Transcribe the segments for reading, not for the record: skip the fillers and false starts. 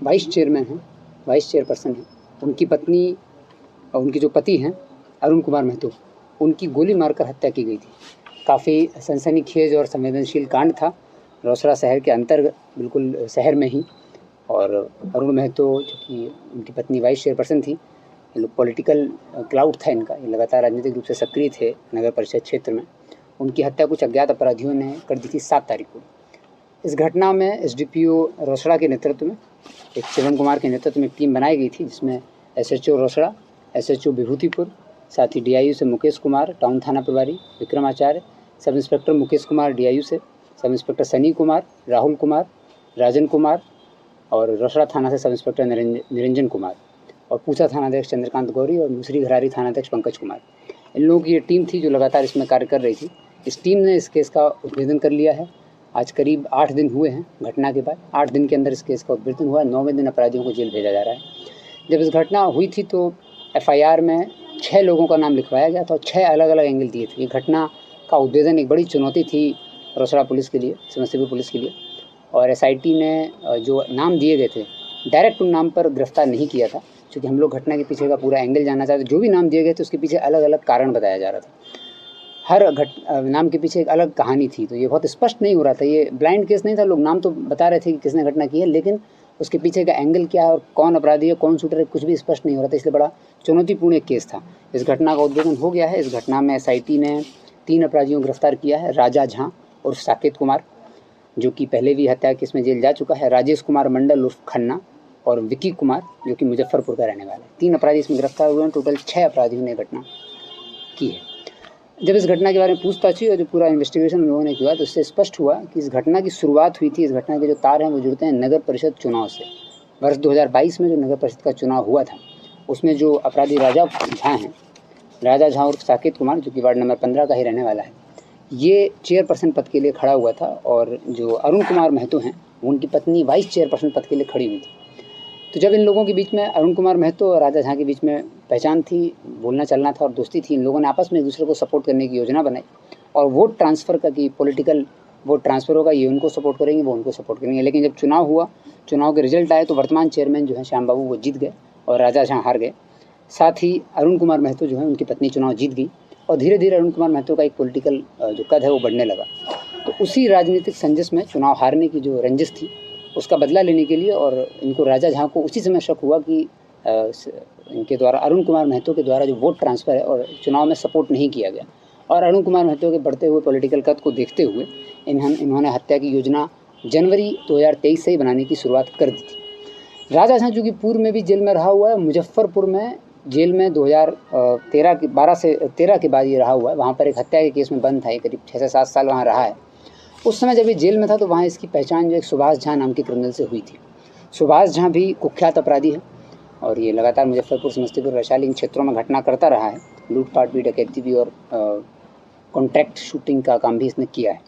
Vice chairman हैं, vice chairperson हैं, उनकी पत्नी और उनके जो पति हैं अरुण कुमार महतो, उनकी गोली मारकर हत्या की गई थी। काफ़ी सनसनीखेज और संवेदनशील कांड था, रोसड़ा शहर के अंतर्गत बिल्कुल शहर में ही। और अरुण महतो जो कि उनकी पत्नी वाइस चेयरपर्सन थी, ये लोग पॉलिटिकल क्लाउड था इनका, ये लगातार राजनीतिक रूप से सक्रिय थे नगर परिषद क्षेत्र में। उनकी हत्या कुछ अज्ञात अपराधियों ने कर दी थी 7 तारीख को। इस घटना में एसडीपीओ रोसड़ा के नेतृत्व में, एक शिवम कुमार के नेतृत्व में टीम बनाई गई थी, जिसमें एसएचओ रोसड़ा, एसएचओ विभूतिपुर, साथ ही डीआईयू से मुकेश कुमार, टाउन थाना प्रभारी विक्रमाचार्य, sub inspector Mukesh Kumar DIU से, सब इंस्पेक्टर सनी कुमार, राहुल कुमार, राजन कुमार और रोसड़ा थाना से सब इंस्पेक्टर निरंजन कुमार और पूसा थानाध्यक्ष चंद्रकांत गौरी और दूसरी घरारी थानाध्यक्ष पंकज कुमार। इन लोगों की ये टीम थी जो लगातार इसमें कार्य कर रही थी। इस टीम ने इस केस का उद्भेदन कर लिया है। आज करीब 8 दिन हुए हैं घटना के बाद। 8 दिन के अंदर इस केस का उद्भेदन हुआ है। 9वें दिन अपराधियों को जेल भेजा जा रहा है। जब इस घटना हुई थी तो एफआईआर में 6 लोगों का नाम लिखवाया गया था और 6 अलग अलग एंगल दिए थे। ये घटना का उद्भेदन एक बड़ी चुनौती थी रोसड़ा पुलिस के लिए, समस्तीपुर पुलिस के लिए। और एसआईटी ने जो नाम दिए गए थे डायरेक्ट उन नाम पर गिरफ्तार नहीं किया था, क्योंकि हम लोग घटना के पीछे का पूरा एंगल जानना चाहते थे। जो भी नाम दिए गए थे उसके पीछे अलग अलग कारण बताया जा रहा था। हर नाम के पीछे एक अलग कहानी थी, तो ये बहुत स्पष्ट नहीं हो रहा था। ये ब्लाइंड केस नहीं था, लोग नाम तो बता रहे थे कि किसने घटना की है, लेकिन उसके पीछे का एंगल क्या है और कौन अपराधी है, कौन शूटर है, कुछ भी स्पष्ट नहीं हो रहा था। इसलिए बड़ा चुनौतीपूर्ण एक केस था। इस घटना का उद्भेदन हो गया है। इस घटना में एसआईटी ने 3 अपराधियों को गिरफ्तार किया है। राजा झा उर्फ साकेत कुमार, जो कि पहले भी हत्या केस में जेल जा चुका है, राजेश कुमार मंडल उर्फ खन्ना और विक्की कुमार, जो कि मुजफ्फरपुर का रहने वाला है। 3 अपराधी इसमें गिरफ्तार हुए हैं। टोटल 6 अपराधियों ने घटना की है। जब इस घटना के बारे में पूछताछ हुई और जो पूरा इन्वेस्टिगेशन उन लोगों ने किया तो उससे स्पष्ट हुआ कि इस घटना की शुरुआत हुई थी, इस घटना के जो तार हैं वो जुड़ते हैं नगर परिषद चुनाव से। वर्ष 2022 में जो नगर परिषद का चुनाव हुआ था, उसमें जो अपराधी राजा झा और साकेत कुमार, जो कि वार्ड नंबर 15 का ही रहने वाला है, ये चेयरपर्सन पद के लिए खड़ा हुआ था। और जो अरुण कुमार महतो हैं, उनकी पत्नी वाइस चेयरपर्सन पद के लिए खड़ी हुई थी। तो जब इन लोगों के बीच में, अरुण कुमार महतो और राजा झा के बीच में पहचान थी, बोलना चलना था और दोस्ती थी, इन लोगों ने आपस में एक दूसरे को सपोर्ट करने की योजना बनाई और वोट ट्रांसफ़र का, कि पॉलिटिकल वोट ट्रांसफ़र होगा, ये उनको सपोर्ट करेंगे, वो उनको सपोर्ट करेंगे। लेकिन जब चुनाव हुआ, चुनाव के रिजल्ट आए तो वर्तमान चेयरमैन जो है श्याम बाबू, वो जीत गए और राजा झा हार गए। साथ ही अरुण कुमार महतो जो है, उनकी पत्नी चुनाव जीत गई और धीरे धीरे अरुण कुमार महतो का एक पॉलिटिकल जो कद है वो बढ़ने लगा। तो उसी राजनीतिक संजस में चुनाव हारने की जो रंजिश थी उसका बदला लेने के लिए, और इनको राजा झा को उसी समय शक हुआ कि इनके द्वारा, अरुण कुमार महतो के द्वारा जो वोट ट्रांसफ़र है और चुनाव में सपोर्ट नहीं किया गया। और अरुण कुमार महतो के बढ़ते हुए पॉलिटिकल कद को देखते हुए इन्होंने हत्या की योजना जनवरी 2023 से ही बनाने की शुरुआत कर दी थी। राजा झा जो कि पूर्व में भी जेल में रहा हुआ है, मुजफ्फरपुर में जेल में 2013 से 13 के बाद ये रहा हुआ है। वहाँ पर एक हत्या के केस में बंद था, करीब 6 से 7 साल वहाँ रहा है। उस समय जब ये जेल में था तो वहाँ इसकी पहचान जो एक सुभाष झा नाम के क्रिमिनल से हुई थी। सुभाष झा भी कुख्यात अपराधी है और ये लगातार मुजफ्फरपुर, समस्तीपुर, वैशाली इन क्षेत्रों में घटना करता रहा है। लूटपाट भी, डकैती भी और कॉन्ट्रैक्ट शूटिंग का काम भी इसने किया है।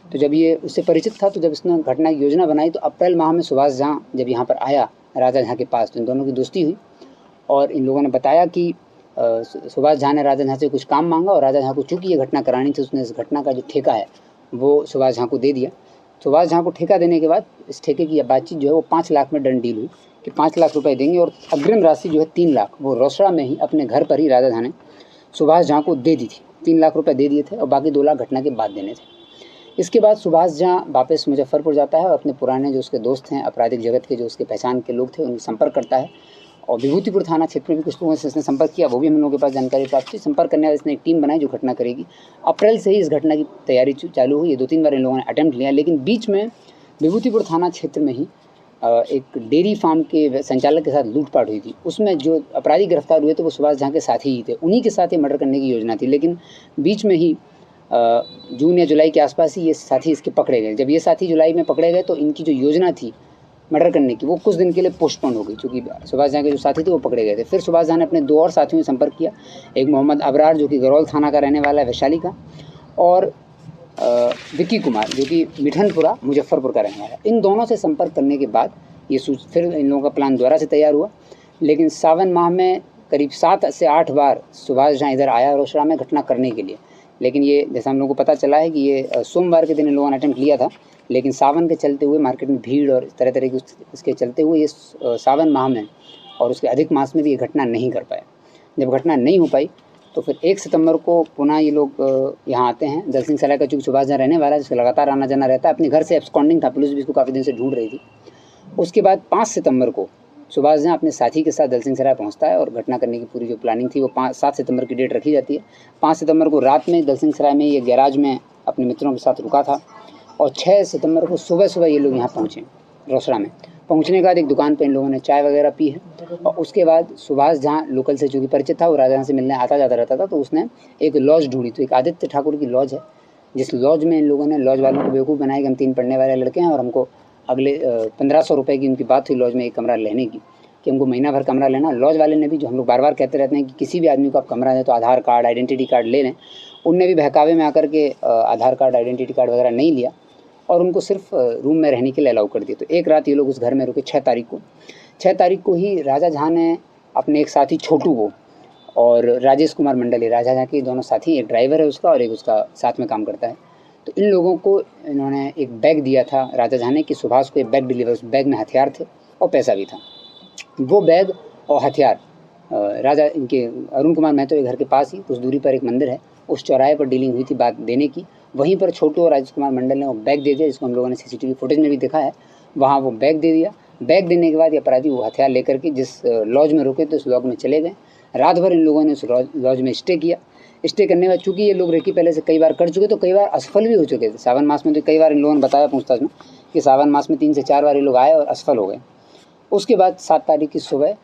तो जब ये उससे परिचित था, तो जब इसने घटना की योजना बनाई तो अप्रैल माह में सुभाष झा जब यहाँ पर आया राजा झा के पास, तो इन दोनों की दोस्ती हुई और इन लोगों ने बताया कि सुभाष झा ने राजा झा से कुछ काम मांगा और राजा झा को चूँकि ये घटना करानी थी, उसने इस घटना का जो ठेका है वो सुभाष झा को दे दिया। सुभाष झा को ठेका देने के बाद इस ठेके की बातचीत जो है वो 5 लाख में डन डील हुई कि 5 लाख रुपए देंगे और अग्रिम राशि जो है 3 लाख वो रोसड़ा में ही अपने घर पर ही राजा झा ने सुभाष झा को दे दी थी। 3 लाख रुपए दे दिए थे और बाकी 2 लाख घटना के बाद देने थे। इसके बाद सुभाष झा वापस मुजफ्फरपुर जाता है और अपने पुराने जो उसके दोस्त हैं, आपराधिक जगत के जो उसके पहचान के लोग थे, उनसे संपर्क करता है और विभूतिपुर थाना क्षेत्र में भी कुछ लोगों से इसने संपर्क किया, वो भी हम लोगों के पास जानकारी प्राप्त हुई। संपर्क करने वाले इसने एक टीम बनाई जो घटना करेगी। अप्रैल से ही इस घटना की तैयारी चालू हुई। 2-3 बार इन लोगों ने अटेम्प्ट लिया, लेकिन बीच में विभूतिपुर थाना क्षेत्र में ही एक डेयरी फार्म के संचालक के साथ लूटपाट हुई थी। उसमें जो अपराधी गिरफ्तार हुए थे वो सुभाष झा के साथी ही थे, उन्हीं के साथ ये मर्डर करने की योजना थी। लेकिन बीच में ही जून या जुलाई के आसपास ही ये साथी इसके पकड़े गए। जब ये साथी जुलाई में पकड़े गए तो इनकी जो योजना थी मर्डर करने की वो कुछ दिन के लिए पोस्टपोन हो गई, क्योंकि सुभाष झा के जो साथी थे वो पकड़े गए थे। फिर सुभाष झा ने अपने 2 और साथियों से संपर्क किया, एक मोहम्मद अबरार जो कि गरौल थाना का रहने वाला है, वैशाली का, और विक्की कुमार जो कि मिठनपुरा, मुजफ्फरपुर का रहने वाला है। इन दोनों से संपर्क करने के बाद ये फिर इन लोगों का प्लान दोबारा से तैयार हुआ। लेकिन सावन माह में करीब 7 से 8 बार सुभाष झा इधर आया रोसड़ा में घटना करने के लिए। लेकिन ये जैसा हम लोगों को पता चला है कि ये सोमवार के दिन इन लोगों ने अटेम्प्ट लिया था, लेकिन सावन के चलते हुए मार्केट में भीड़ और तरह तरह की उसके चलते हुए ये सावन माह में और उसके अधिक मास में भी ये घटना नहीं कर पाए। जब घटना नहीं हो पाई तो फिर 1 सितंबर को पुनः ये लोग यहाँ आते हैं। दलसिंह सराय का चूँकि सुभाष जहाँ रहने वाला है, जिसका लगातार आना जाना रहता है, अपने घर से एब्सकॉन्डिंग था, पुलिस भी इसको काफ़ी दिन से ढूंढ रही थी। उसके बाद 5 सितंबर को सुभाष जहाँ अपने साथी के साथ दलसिंह सराय पहुँचता है और घटना करने की पूरी जो प्लानिंग थी वो 7 सितंबर की डेट रखी जाती है। 5 सितंबर को रात में दलसिंह सराय में ये गैराज में अपने मित्रों के साथ रुका था और 6 सितंबर को सुबह ये लोग यहाँ पहुँचे रोसड़ा में। पहुँचने के बाद एक दुकान पे इन लोगों ने चाय वगैरह पी है और उसके बाद सुभाष जहाँ लोकल से चूँकि परिचित था, वो राजा से मिलने आता जाता रहता था, तो उसने एक लॉज ढूंढी। तो एक आदित्य ठाकुर की लॉज है, जिस लॉज में इन लोगों ने लॉज वालों को बेवकूफ़ बनाया कि हम 3 पढ़ने वाले लड़के हैं और हमको अगले 1500 रुपये की उनकी बात हुई लॉज में एक कमरा लेने की, कि हमको महीना भर कमरा लेना। लॉज वाले ने भी, जो हम लोग बार बार कहते रहते हैं कि किसी भी आदमी को आप कमरा दें तो आधार कार्ड, आइडेंटिटी कार्ड ले लें, उनने भी बहकावे में आकर के आधार कार्ड, आइडेंटिटी कार्ड वगैरह नहीं लिया और उनको सिर्फ रूम में रहने के लिए अलाउ कर दिया। तो एक रात ये लोग उस घर में रुके 6 तारीख को ही राजा झा ने अपने एक साथी छोटू को और राजेश कुमार मंडल, राजा झा के दोनों साथी, एक ड्राइवर है उसका और एक उसका साथ में काम करता है, तो इन लोगों को इन्होंने एक बैग दिया था राजा झा ने कि सुभाष को एक बैग डिलीवर। उस बैग में हथियार थे और पैसा भी था। वो बैग और हथियार राजा इनके अरुण कुमार महतो के घर के पास ही कुछ दूरी पर एक मंदिर है, उस चौराहे पर डीलिंग हुई थी बात देने की। वहीं पर छोटू और राजेश कुमार मंडल ने वो बैग दे दिया, जिसको हम लोगों ने CCTV फुटेज में भी देखा है। वहाँ वो बैग दे दिया। बैग देने के बाद ये अपराधी वो हथियार लेकर के जिस लॉज में रुके थे उस लॉज में चले गए। रात भर इन लोगों ने उस लॉज में स्टे किया। स्टे करने के बाद चूँकि ये लोग रेकी पहले से कई बार कर चुके, तो कई बार असफल भी हो चुके थे। सावन मास में तो कई बार इन लोगों ने बताया पूछताछ में कि सावन मास में 3 से 4 बार ये लोग आए और असफल हो गए। उसके बाद 7 तारीख की सुबह